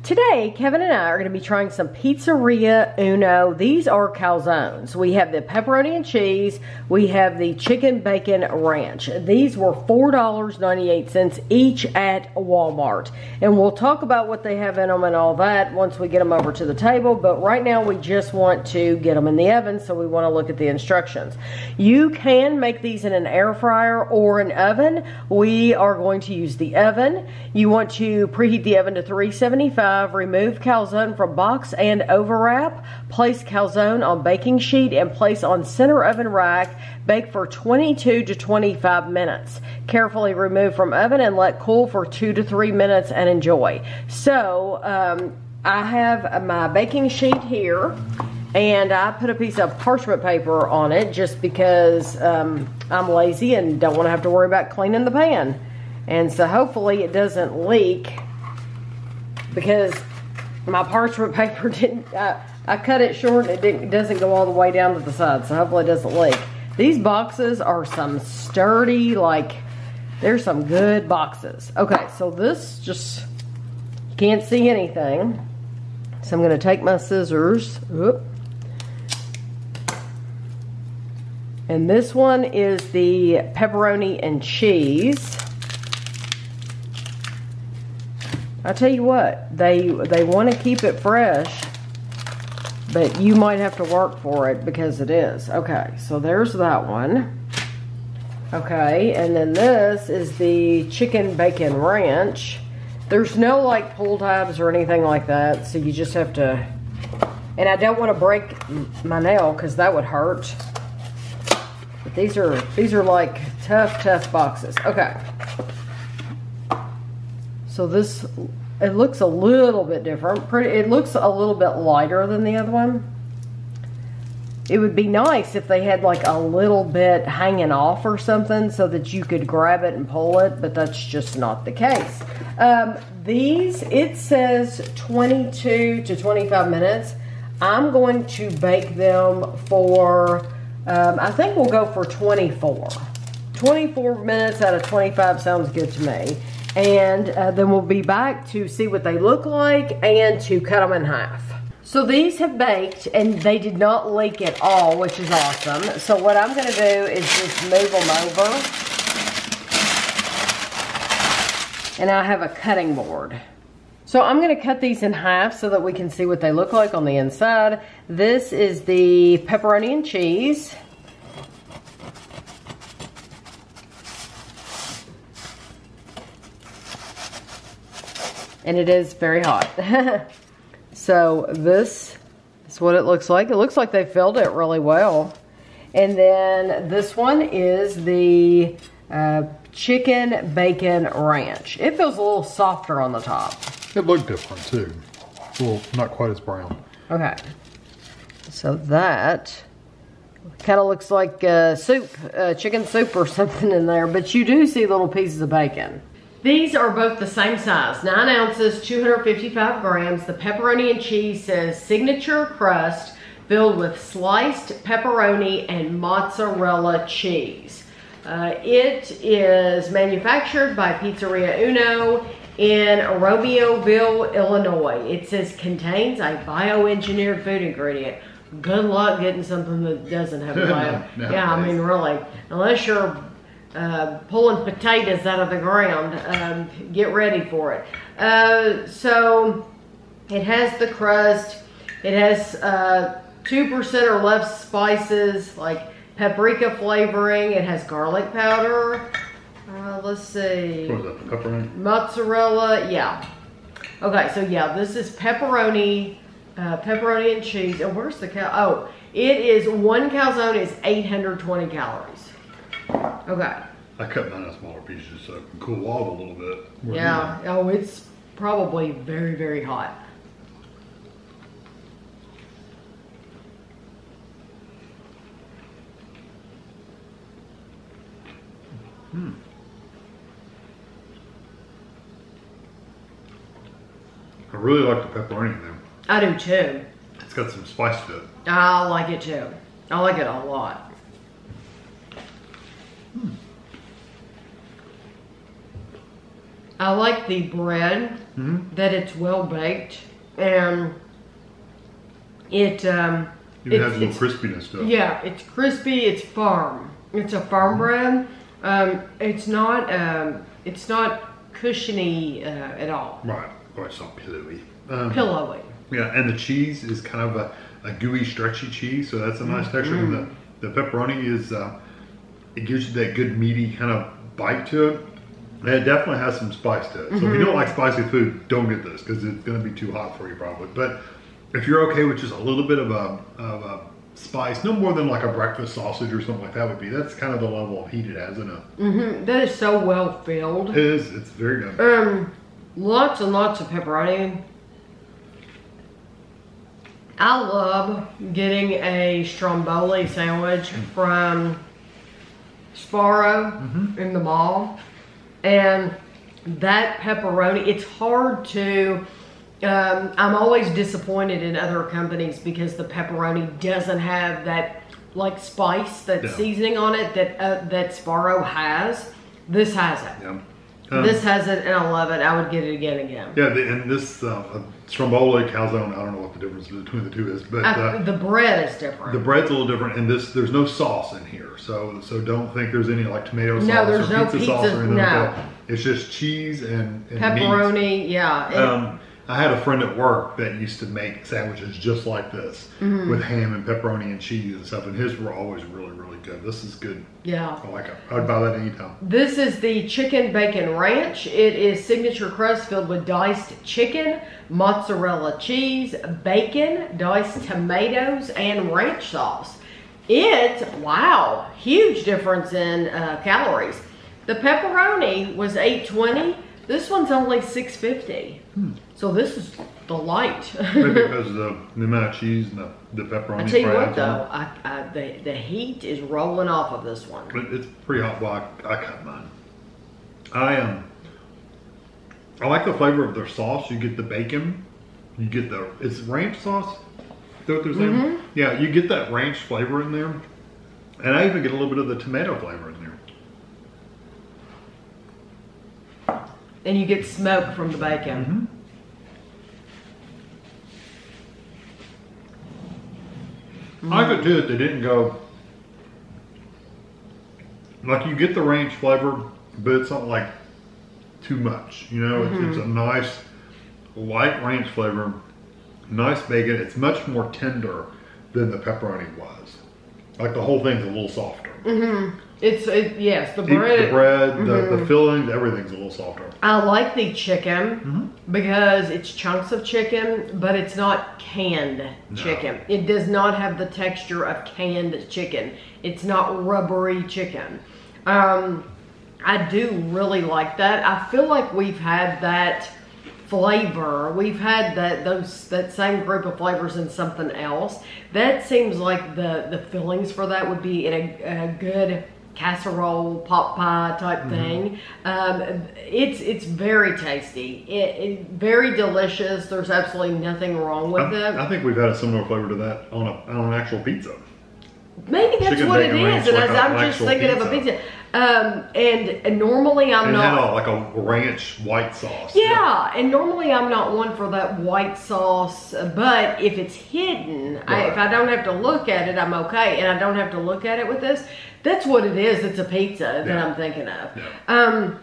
Today, Kevin and I are going to be trying some Pizzeria UNO. These are calzones. We have the pepperoni and cheese. We have the chicken bacon ranch. These were $4.98 each at Walmart. And we'll talk about what they have in them and all that once we get them over to the table. But right now, we just want to get them in the oven, so we want to look at the instructions. You can make these in an air fryer or an oven. We are going to use the oven. You want to preheat the oven to 375. Remove calzone from box and overwrap. Place calzone on baking sheet and place on center oven rack. Bake for 22 to 25 minutes. Carefully remove from oven and let cool for 2 to 3 minutes and enjoy. So I have my baking sheet here, and I put a piece of parchment paper on it just because I'm lazy and don't want to have to worry about cleaning the pan. And so hopefully it doesn't leak, because my parchment paper didn't, I cut it short and it doesn't go all the way down to the side, so hopefully it doesn't leak. These boxes are some sturdy, like, there's some good boxes. Okay, so this just, can't see anything. So I'm going to take my scissors, and this one is the pepperoni and cheese. I tell you what, they want to keep it fresh, but you might have to work for it because it is. Okay, so there's that one. Okay, and then this is the chicken bacon ranch. There's no like pull tabs or anything like that, so you just have to, and I don't want to break my nail because that would hurt. But these are like tough boxes. Okay. So this, it looks a little bit different. It looks a little bit lighter than the other one. It would be nice if they had like a little bit hanging off or something so that you could grab it and pull it, but that's just not the case. These, it says 22 to 25 minutes. I'm going to bake them for, I think we'll go for 24. 24 minutes out of 25 sounds good to me. And then we'll be back to see what they look like and to cut them in half. So these have baked and they did not leak at all, which is awesome. So what I'm gonna do is just move them over. And I have a cutting board. So I'm gonna cut these in half so that we can see what they look like on the inside. This is the pepperoni and cheese. And it is very hot. So this is what it looks like. It looks like they filled it really well. And then this one is the chicken bacon ranch. It feels a little softer on the top. It looked different too. Well, not quite as brown. Okay. So that kind of looks like soup, chicken soup or something in there. But you do see little pieces of bacon. These are both the same size, 9 ounces, 255 grams. The pepperoni and cheese says signature crust filled with sliced pepperoni and mozzarella cheese. It is manufactured by Pizzeria UNO in Romeoville, Illinois. It says contains a bioengineered food ingredient. Good luck getting something that doesn't have a bio. No, yeah, I mean, really, unless you're pulling potatoes out of the ground, get ready for it. So it has the crust. It has 2% or less spices, like paprika flavoring. It has garlic powder. Let's see. What is that, the pepperoni? Mozzarella, yeah. Okay, so yeah, this is pepperoni, pepperoni and cheese. And where's the oh, it is, one calzone is 820 calories. Okay. I cut mine in smaller pieces so it can cool off a little bit. Yeah. Oh, it's probably very, very hot. I really like the pepperoni in there. I do too. It's got some spice to it. I like it too. I like it a lot. I like the bread, that it's well baked, and it has a little crispiness to it. Yeah, it's crispy. It's firm. It's a firm bread. It's not cushiony at all. Right. Or it's not pillowy. Pillowy. Yeah, and the cheese is kind of a gooey, stretchy cheese, so that's a nice texture. And the pepperoni is, it gives you that good meaty kind of bite to it. And it definitely has some spice to it. So if you don't like spicy food, don't get this because it's going to be too hot for you probably. But if you're okay with just a little bit of a spice, no more than like a breakfast sausage or something like that would be, that's kind of the level of heat it has in it. That is so well filled. It is. It's very good. Lots and lots of pepperoni. I love getting a stromboli sandwich from Sparrow in the mall. And that pepperoni, it's hard to, I'm always disappointed in other companies because the pepperoni doesn't have that like spice, that seasoning on it that Sparrow has. This has it. Yeah. This has it, and I love it. I would get it again and again. Yeah, and this stromboli, calzone, I don't know what the difference between the two is, but the bread is different. The bread's a little different, and there's no sauce in here, so don't think there's any like tomato sauce there's or no pizza sauce or anything no. like that. It's just cheese and pepperoni, meat. yeah. I had a friend at work that used to make sandwiches just like this with ham and pepperoni and cheese and stuff, and his were always really, really good. This is good. Yeah. I like it. I'd buy that anytime. This is the chicken bacon ranch. It is signature crust filled with diced chicken, mozzarella cheese, bacon, diced tomatoes, and ranch sauce. Wow, huge difference in calories. The pepperoni was $8.20. This one's only $6.50. So this is the light. Maybe because of the amount of cheese and the pepperoni. I tell you what though, the heat is rolling off of this one. It's pretty hot. Well, I cut mine. I like the flavor of their sauce. You get the bacon. You get it's ranch sauce. Is that what they're saying? Yeah, you get that ranch flavor in there. And I even get a little bit of the tomato flavor in there. And you get smoke from the bacon. I like it too that they didn't go, like you get the ranch flavor, but it's not like too much. You know, it's a nice light ranch flavor, nice bacon. It's much more tender than the pepperoni was. Like the whole thing's a little softer. Yes, the bread. The fillings, everything's a little softer. I like the chicken because it's chunks of chicken, but it's not canned chicken. It does not have the texture of canned chicken. It's not rubbery chicken. I do really like that. I feel like we've had that flavor. We've had that same group of flavors in something else. That seems like the fillings for that would be in a good casserole, pot pie type thing. It's very tasty. Very delicious. There's absolutely nothing wrong with it. I think we've had a similar flavor to that on an actual pizza. Maybe that's Chicken what it bacon ranch, is, and like as I'm just thinking of a pizza. And normally I'm not. It had like a ranch white sauce. Yeah, and normally I'm not one for that white sauce, but if it's hidden, if I don't have to look at it, I'm okay, and I don't have to look at it with this. That's what it is. It's a pizza that I'm thinking of. Yeah.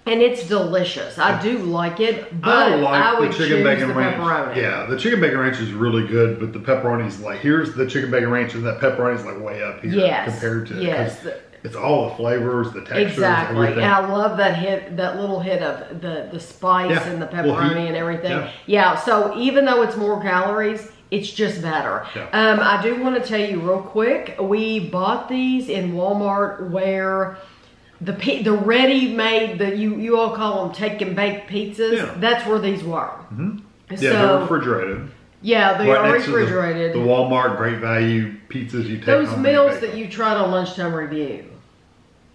And it's delicious. I do like it, but I would choose the pepperoni. Yeah, the chicken bacon ranch is really good, but the pepperoni's like, here's the chicken bacon ranch, and that pepperoni's like way up here compared to it's all the flavors, the textures, everything. And I love that little hit of the spice and the pepperoni and everything. Yeah, so even though it's more calories, it's just better. Yeah. I do want to tell you real quick, we bought these in Walmart where the ready-made, you all call them take and bake pizzas, that's where these were. Yeah, they're refrigerated. Yeah, they are refrigerated. The Walmart Great Value pizzas you take those meals that you tried on Lunchtime Review.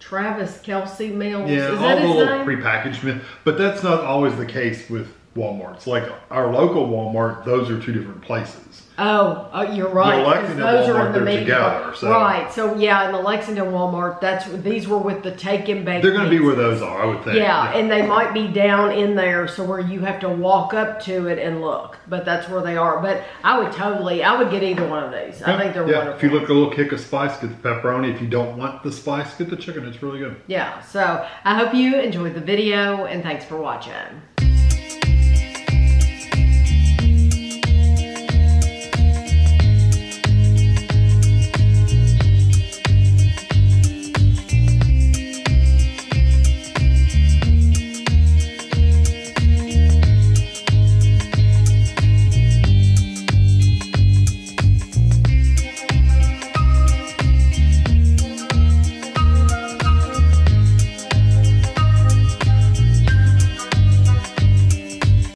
Travis Kelsey meals. Yeah, is all that the his little name? prepackaged meals. But that's not always the case with Walmarts. Like our local Walmart, those are two different places. Oh, you're right. The Lexington Those Walmart, are in the they're meat together. part. So. Right. So yeah, in the Lexington Walmart, these were with the take and bake. They're going to be where those are, I would think. Yeah, and they might be down in there, so where you have to walk up to it and look. But that's where they are. But I would get either one of these. I think they're wonderful. If you look a little kick of spice, get the pepperoni. If you don't want the spice, get the chicken. It's really good. Yeah. So I hope you enjoyed the video, and thanks for watching.